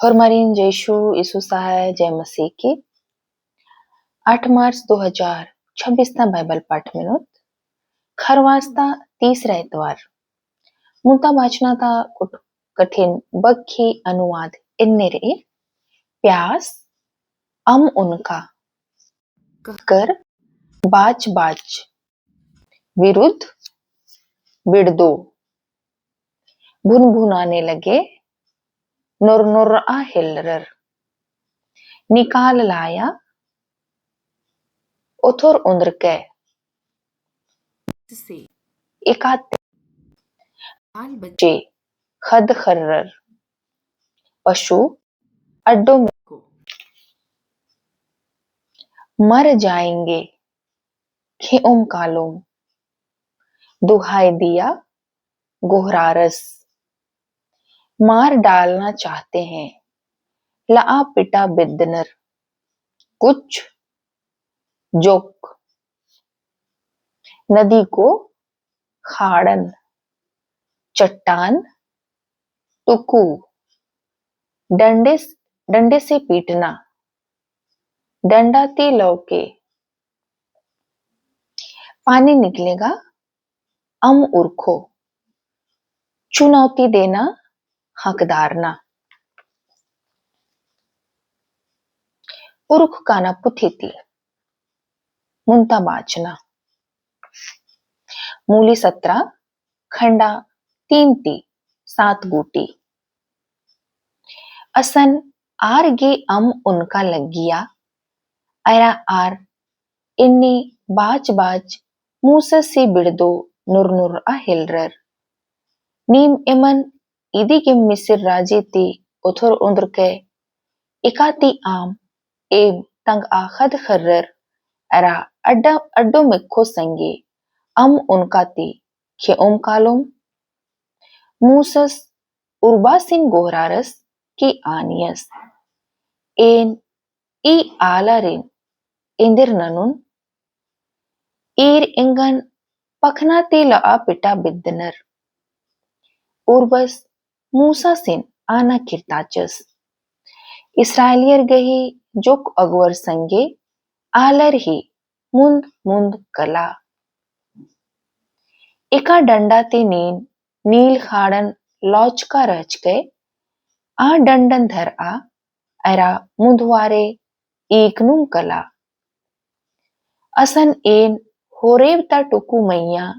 Hormarin Jeshu Isu Sahaya Jai Masih की 8 मार्च 2026 Bible पाठ मिनोत खर वाचता तिसरा इतवार मुद्दा वाचनाचा कठीण बख्खी अनुवाद इन्ने रे प्यास उनका कर बाच बाच विरुद्ध बिड़दो भुन भुनाने लगे नुर नुर आ हिल्लर निकाल लाया उथुर उंदर के से एकाते बाल बच्चे खद खर्रर पशु अड्डों में को मर जाएंगे खेउम कालोम दुहाई दिया गोहरारस मार डालना चाहते हैं ला पिटा बिदनर कुछ जोक नदी को खाड़न चट्टान टुकू डंडे से पीटना डंडाती लौके पानी निकलेगा उर्खो चुनौती देना हकदारना उर्ख काना पुथिती मुंता बाचना मूली 17 खंडा 3 ती 7 गुटी असन आर गे उनका लगिया अरा आर इन्नी बाच बाच मूसस से बिड़दो नुर नुर आ हिलरर नीम इमन इदी किम मिसिर राजे ती उथुर उंदर के इकाती आम एम तंग आ खद खर्रर अरा अड्डो मिखो संगे उनका ती खे कालोम मूसस उर्बासिन गोहरारस की आनियस एन ई आलारिन इंदिर ननुन ईर इंगन पखना ते ला पिटा बिदनर उर्बस मूसा सिन आना किरताचस इसराइलियर गही जोक अगवर संगे आलर ही मुंद मुंद कला एका डंडा ते नील खाड़न लौच का रच गए आ डंडन धर आ अरा मुंदवारे एकनुम कला असन एन होरेवता टुकु मैया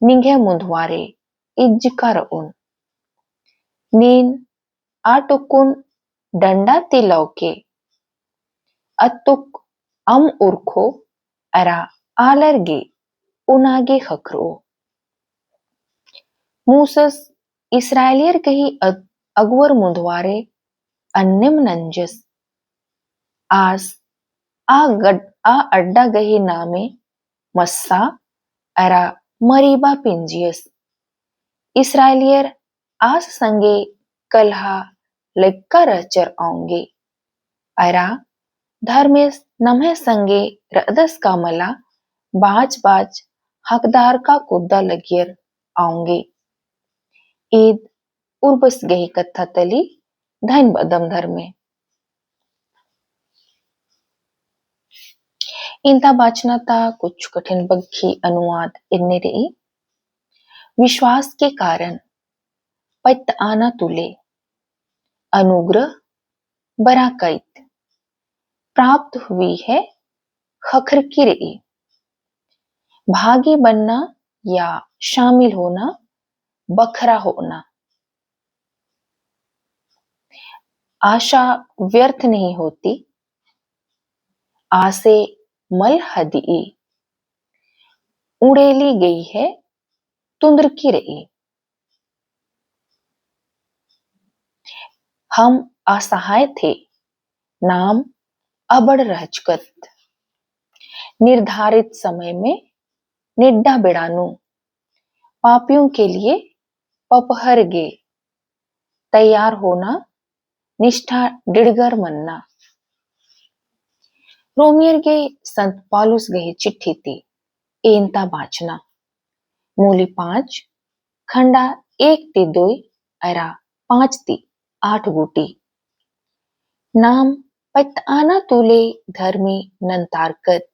निंगे मुंदवारे इज्जकार उन नीन आ टुकुन डंडा ते लौके अतुक उर्खो अरा आलरगे उनागे खखरो मूसस इसराइलियर कही अगवर मुंदवारे अन्निम नंजस आस आ अड्डा गही नामे मस्सा अरा मरीबा पिंजियस इसराइलियर आस संगे कल्हा लेक्का रचर आऊंगे अरा धर्मेस नम्हे संगे रदस का मला बाज बाज हकदार का कुद्दा लगियर आऊंगे ईद उर्बस गही कथा तली धन बदम धर्मे इंता बाचना ता कुछ कठिन बग्खी अनुवाद इन्ने रही विश्वास के कारण पत आना तुले अनुग्रह बराकैत प्राप्त हुई है खखर की रही भागी बनना या शामिल होना बखरा होना आशा व्यर्थ नहीं होती आसे मल हदी उड़ेली गई है तुंद्र की रही हम असहाय थे नाम अबड़ रहचकत निर्धारित समय में निड्डा बिड़ानू पापियों के लिए पपहर गे तैयार होना निष्ठा डिड़गर मनना रोमियर गे संत पौलुस गही चिट्ठी थी एनता बाचना मूली 5 खंडा 1 ती 2 अरा 5 ती 8 गुटी नाम पत आना तुले धर्मी नंतारकत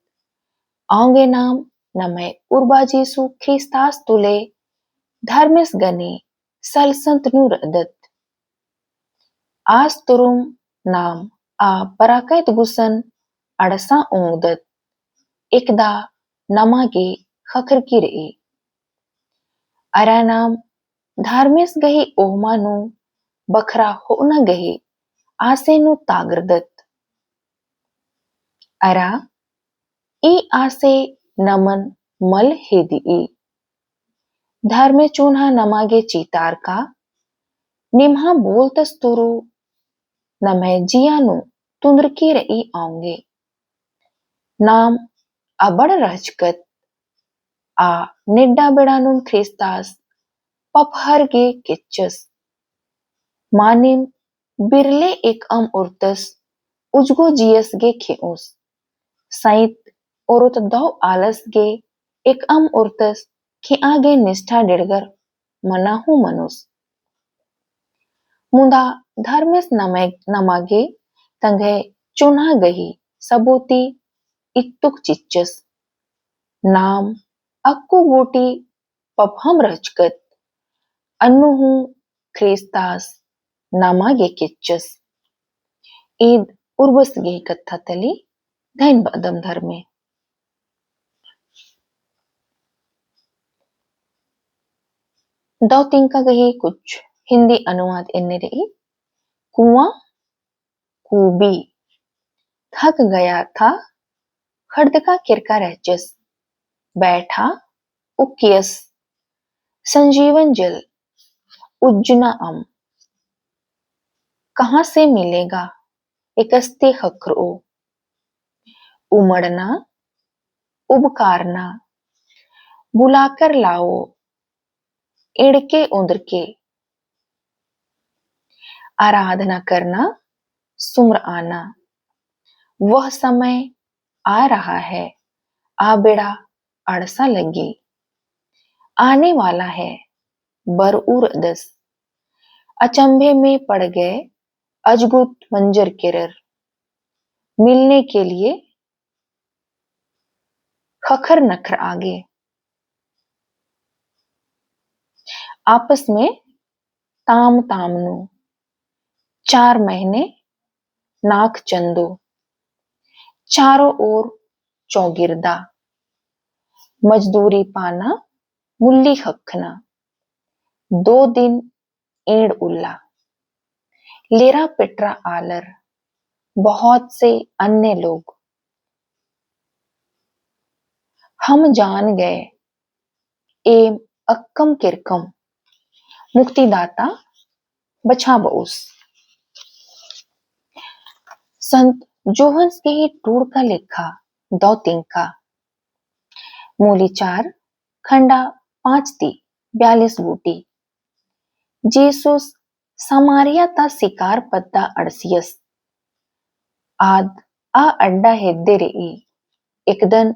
आंगे नाम नमय उर्बाजेसु ख्रिस्तास तुले धर्मेस गने सलसंत नुरदत आज तुरुम नाम आ पराकैत गुसन अडसा ओंगदत एकदा नमागे खखर की रई अरा नाम धार्मेस गही ओहमानु बखरा हो न गही आसेनु तागरदत अरा ई आसे नमन मल हेदी धर्मे चून्हा नमागे चीतार का निम्हा बोलतस तुरु नमय जियानु तुंद्रकी रई आऊंगे नाम अबड़ रचकत आ निड्डा बेड़ानुन ख्रिस्तास पपहर गे किच्चस मानिम बिरले एक उर्तस उजगो जियस गे खेऊस सईत औरत दौ आलस गे एक उर्तस खे आगे निष्ठा डिड़गर मनाहू मनुस मुदा धर्मेस नमागे तंगे चुना गही सबूती इत्तुक चिच्चस नाम अक्कू गोटी पपहम रचकत अन्नुहु ख्रिस्तास नामागे किच्चस ईद उर्वस गे कत्था तली धैन बदम धर्मे दो तिंका गही कुछ हिंदी अनुवाद इन्ने रही कुआं कूबी थक गया था खर्द का किरका रहचस बैठा उकियस संजीवन जल उज्जना कहां से मिलेगा एकस्ते खखरो उमड़ना उबकारना बुलाकर लाओ इड़के उंदर के आराधना करना सुम्र आना वह समय आ रहा है आ बेड़ा अड़सा लगी आने वाला है बरऊर दस अचंभे में पड़ गए अजगुत मंजर किरर मिलने के लिए खखर नखर आगे आपस में ताम तामनु 4 महीने नाक चंदो चारों ओर चौगिरदा मजदूरी पाना मुल्ली खखना 2 दिन एड़ उल्ला लेरा पिटरा आलर बहुत से अन्य लोग हम जान गए एम अक्कम किरकम मुक्तिदाता बछा बउस संत जोहन्स के ही टूर का लेखा दो तिंका मूली 4 खंडा 5 ती 42 बूटी जेसुस समारिया ता शिकार पद्दा अड़सियस आद आ अड्डा हेद्दे रेई एकदन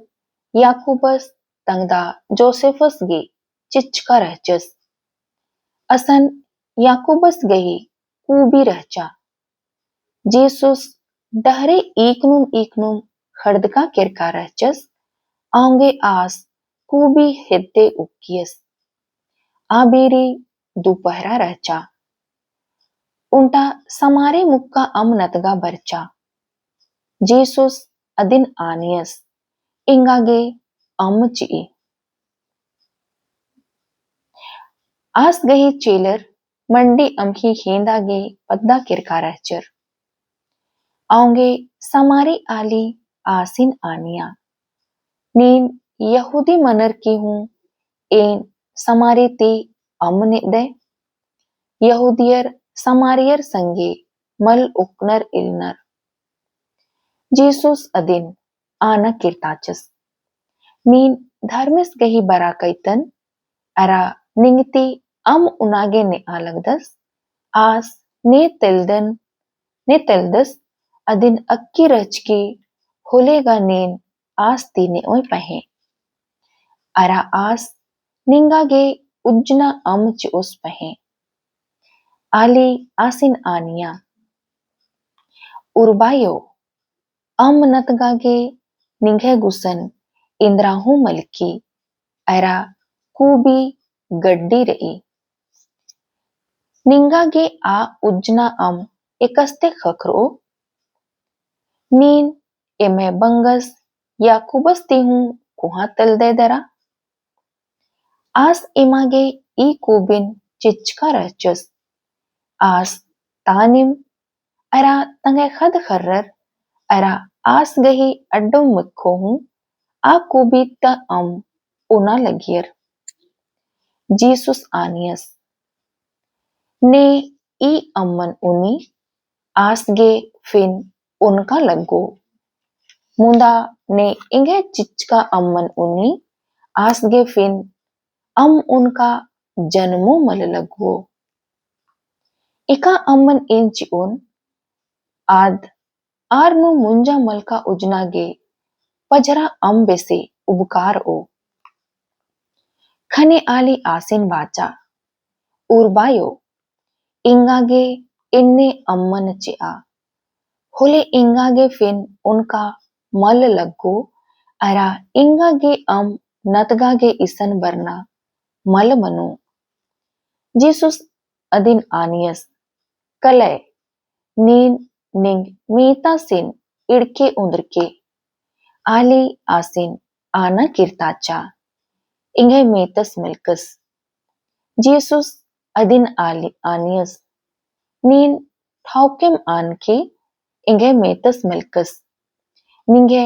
याकूबस तंगदा जोसेफस गे चिचका रहचस असन याकूबस गही कूबी रहचा जेसुस डहरे एकनुम खड़दका किरका रहचस आंगे आस कूबी हिद्दे उकियस आबेरी दोपहरा रहचा उंटा समारे मुक्का नतगा बरचा जेसुस अदिन आनियस इंगागे ची आस गही चेलर मंडी अमही हेंदागे पद्दा किरका रहचर आऊंगे समारी आली आसिन आनिया नीन यहूदी मनर की हूं एन समारी ती अमने दे यहूदियर समारियर संगे मल उकनर इलनर जेसुस अदिन आना किरताचस नीन धर्मिस गही बरा कैतन अरा निंगती उनागे ने आलगदस आस ने तेलदस अदिन अक्की रचकी होलेगा नेन आस तीने ओय पहे अरा आस निंगागे उज्जना च उस पहे आली आसिन आनिया उर्बायो नतगागे निंगे गुसन इंद्राहू मलकी एरा कूबी गड्डी रई निंगागे आ उजना एकस्ते खखरो नीन एमे बंगस या कुबस तिहू कुहा तल दे दरा आस इमागे ई कुबिन चिचका रचस आस तानिम अरा तंगे खद खर्रर अरा आस गही अड्डो मक्खो हूं आ कुबीता उना लगियर जीसुस आनियस ने ई अम्मन उनी आसगे फिन उनका लगो मुंदा ने इंगे चिचका अम्मन उनी आसगे फिन उनका जन्मो मल लगो इका अम्मन इंची उन आद आरनु मुंजा मलका उजनागे पजरा बेसे उबकार ओ खने आली आसिन वाचा उर्बायो इंगागे इन्ने अम्मन चिया होले इंगागे फिन उनका मल लगो अरा इंगागे नतगागे इसन बरना मल मनो जीसुस अदिन आनियस कलय नीन निंग मीता सिन इड़के उंदरके आली आसिन आना किरताचा इंगे मेतस मिलकस जीसुस अदिन आली आनियस नीन ठाउकेम आनके इंगे मेतस मिलकस निंगे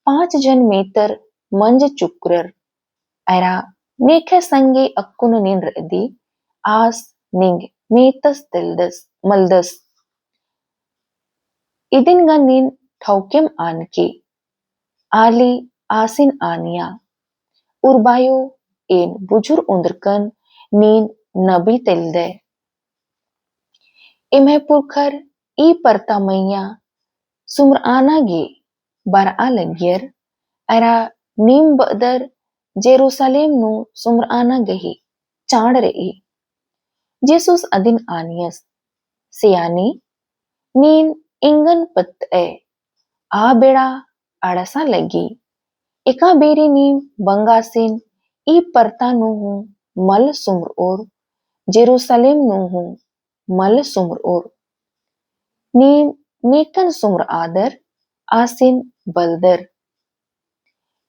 5 जन मेतर मंज चुक्रर एरा नेखे संगे अक्कुन नीन रदी आस निंग मेतस तिलदस मलदस इदिन गा नीन ठाउकेम आनके आली आसिन आनिया उर्बायो एन बुजुर उंदरकन नीन नबी तिलदे इम्हे पुरखर ई परता मैया सुमराना गे बरआ लगियर एरा नीम बदर जेरूसलेम नु सुमराना गही चाड़ रही जीसुस अदिन आनियस सियानी नीन इंगन पत आ बेड़ा अड़सा लगी एका बेरी नीम बंगासिन ई परता नु हूं मल सुमर और जेरूसलेम नु हूं मल सुमर और नीम नेकन सुमर आदर आसिन बलदर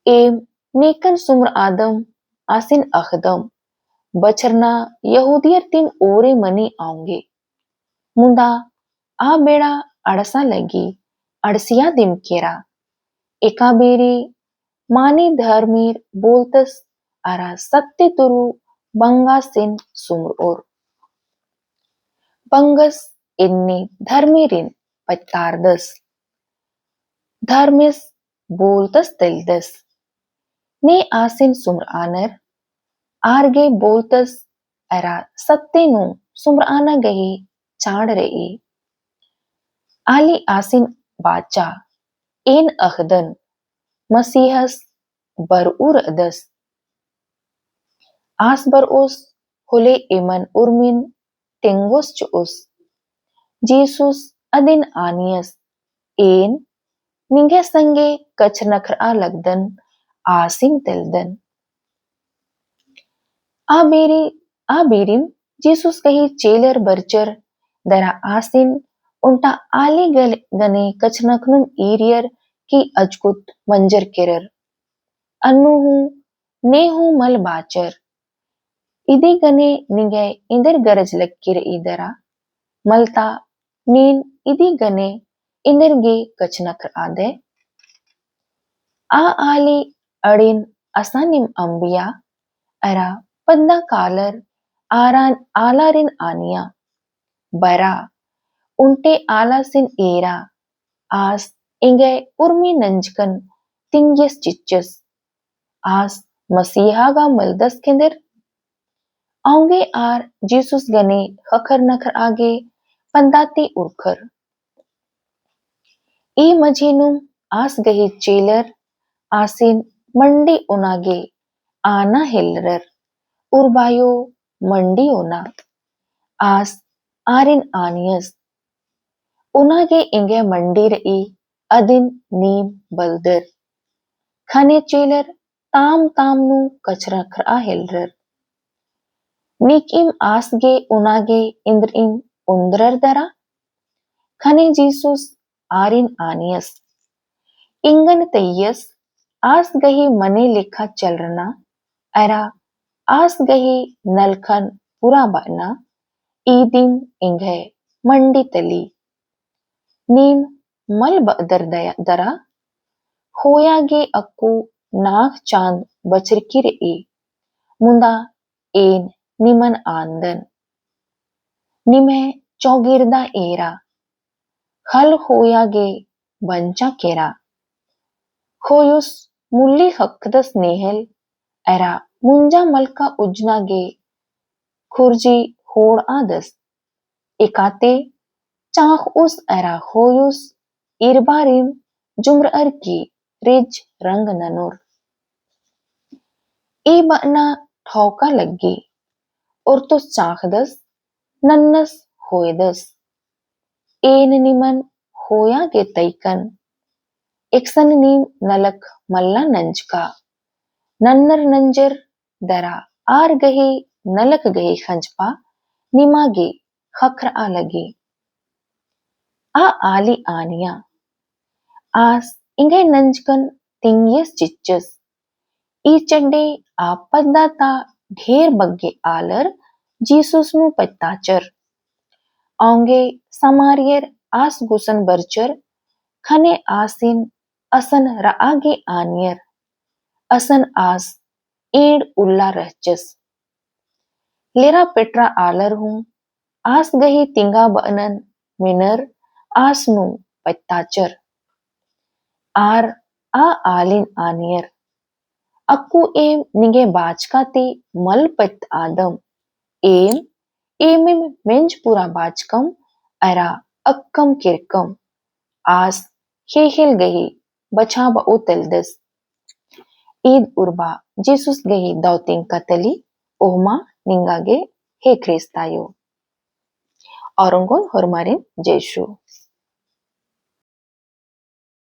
एम नेकन सुमर आदम आसिन अखदम बचरना यहूदियर तिन ओरे मनी आऊंगे मुंदा आ बेड़ा अड़सा लगी अड़सिया दिम केरा एका बेरी मानी धर्मीर बोलतस अरा सत्य तुरु बंगासिन सुमर और बंगस इन्नी धर्मीरिन पत्तारदस धर्मिस बोलतस तिलदस ने आसिन सुमर आनर आरगे बोलतस अरा सत्य नु सुमर आना गही चाड़ रही आली आसिन बाचा एन अखदन मसीहस बरउर अदस आस बरओस होले इमन उर्मिन टेंगोस चुस जीसुस अदिन आनियस एन निंगे संगे कच नखरा लगदन आसिन तिलदन आ बेरिम जीसुस कही चेलर बरचर दरा आसिन उल्टा आली गने कचनखनुम ईरियर की अजकुत मंजर किरर अन्नु हूं ने हूं मल बाचर इदी गने निगे इंदर गरज लक्किर इदरा मलता नीन इदी गने इंदर गे कचनकर आदे आ आली अड़िन असानिम अंबिया अरा पद्दा कालर आलारिन आनिया बरा उन्टे आलासिन एरा आस इंगे उर्मी नंजकन तिंग्यस चिच्चस आस मसीहागा मलदस केंदर आऊंगे आर जीसुस गने खखर नखर आगे पंदाती उरखर ई मझेनुम आस गही चेलर आसिन मंडी उनागे आना हिलरर उर्बायो मंडी ओना आस आरिन आनियस उनागे इंगे मंडीर ई अदिन नीम बल्दर खने चेलर ताम ताम नु कचरा हेलर निक इम आसगे उनागे इंद्र इम उंदरर दरा खने जीसुस आरिन आनियस इंगन तैयस आस गही मने लेखा चलरना अरा आस गही नलखन पूरा बना ईदिन इंगे मंडी तली नीम मल बदर दरा होयागे अक्कू नाग चांद बचरकिर ए मुंदा एन निमन आंदन निमे चौगिरदा एरा हल होयागे बंचा केरा होयुस मुल्ली हक्कदस नेहल एरा मुंजा मलका उजनागे खुर्जी होड़ आदस एकाते चाह उस एरा होयुस इरबारिम जुम्र अर की रिज रंग ननोर ए बना ठौका लगी और तो चाखदस नन्नस होयदस एन निमन होया के तैकन एकसन नीम नलक मल्ला नंजका नन्नर नंजर दरा आर गही नलक गही खंजपा निमागे खखर आ लगे आ आली आनिया आस इंगे नंजकन तिंगियस चिच्चस ई चड्डे आपदाता ढेर बग्गे आलर जीसुस नु पत्ताचर औंगे समारियर आस गुसन बरचर खने आसिन असन रागे आनियर असन आस एड़ उल्ला रहचस लेरा पेट्रा आलर हूं आस गही तिंगा बनन मिनर आसनु पत्ताचर आर आ आलिन आनियर अक्कू एम निगे बाचकाते मल पत आदम एम एमिम मेंज पूरा बाचकम अरा अक्कम किरकम आस हेल गही बछा बओ तलदस ईद उर्बा जीसुस गही दौतिंग कतली ओहमा निंगागे हे क्रिस्तायो औरंगोन होरमारिन जेशु